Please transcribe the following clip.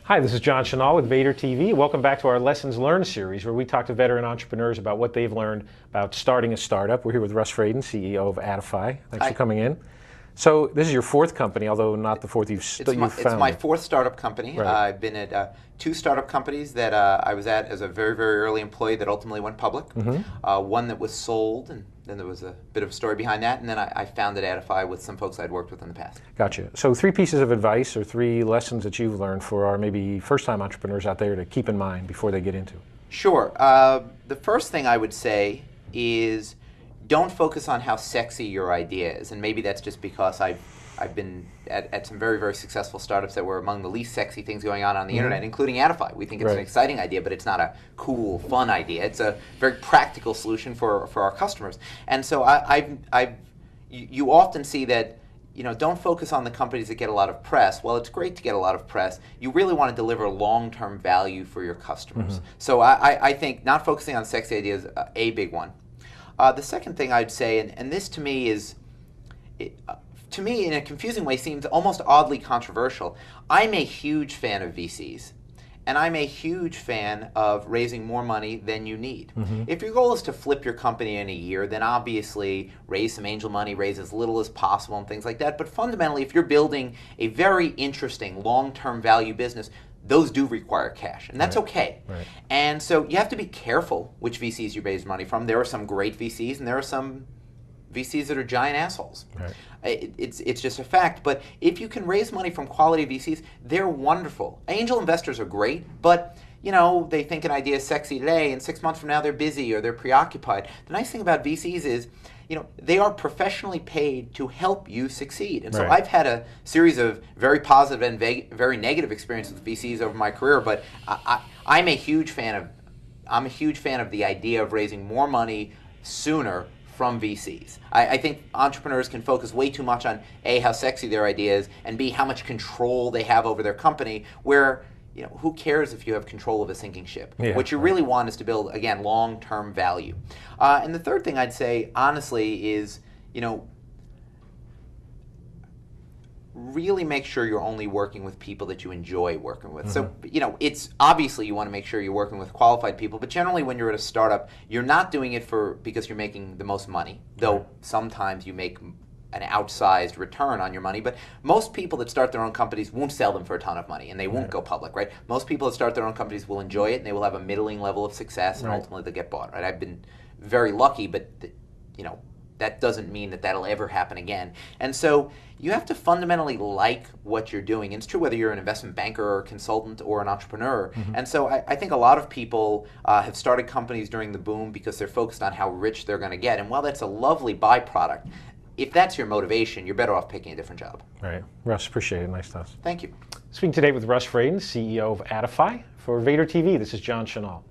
Hi, this is John Chenal with Vator TV. Welcome back to our Lessons Learned series, where we talk to veteran entrepreneurs about what they've learned about starting a startup. We're here with Russ Fradin, CEO of Adify. Thanks for coming in. So this is your fourth company, although not the fourth you've founded. It's my fourth startup company. Right. I've been at two startup companies that I was at as a very, very early employee that ultimately went public. One that was sold, and then there was a bit of a story behind that, and then I founded Adify with some folks I'd worked with in the past. Gotcha. So three pieces of advice or three lessons that you've learned for our maybe first-time entrepreneurs out there to keep in mind before they get into it. Sure. The first thing I would say is don't focus on how sexy your idea is, and maybe that's just because I've been at some very, very successful startups that were among the least sexy things going on the internet, including Adify. We think it's an exciting idea, but it's not a cool, fun idea. It's a very practical solution for our customers. And so you often see that, don't focus on the companies that get a lot of press. Well, it's great to get a lot of press. You really want to deliver long-term value for your customers. So I think not focusing on sexy ideas is a big one. The second thing I'd say, and this to me is, to me in a confusing way seems almost oddly controversial. I'm a huge fan of VCs, and I'm a huge fan of raising more money than you need. If your goal is to flip your company in a year, then obviously raise some angel money, raise as little as possible and things like that. But fundamentally, if you're building a very interesting long-term value business, those do require cash, and that's okay. And so you have to be careful which VCs you raise money from. There are some great VCs, and there are some VCs that are giant assholes. It's just a fact. But if you can raise money from quality VCs, they're wonderful. Angel investors are great, but they think an idea is sexy today, and 6 months from now they're busy or they're preoccupied. The nice thing about VCs is, they are professionally paid to help you succeed. And so I've had a series of very positive and very negative experiences with VCs over my career, but I'm a huge fan of the idea of raising more money sooner from VCs. I think entrepreneurs can focus way too much on A, how sexy their idea is, and B, how much control they have over their company, where who cares if you have control of a sinking ship? What you really want is to build, again, long-term value. And the third thing I'd say, honestly, is, really make sure you're only working with people that you enjoy working with. So, it's obviously you want to make sure you're working with qualified people, but generally when you're at a startup, you're not doing it because you're making the most money, though sometimes you make an outsized return on your money. But most people that start their own companies won't sell them for a ton of money, and they won't go public, right? Most people that start their own companies will enjoy it, and they will have a middling level of success, and ultimately they'll get bought, right? I've been very lucky, but that doesn't mean that that'll ever happen again. And so you have to fundamentally like what you're doing. And it's true whether you're an investment banker or a consultant or an entrepreneur. And so I think a lot of people have started companies during the boom because they're focused on how rich they're going to get. And while that's a lovely byproduct, if that's your motivation, you're better off picking a different job. Right. Russ, appreciate it. Nice stuff. Thank you. Speaking today with Russ Fradin, CEO of Adify. For Vator TV, this is John Chenal.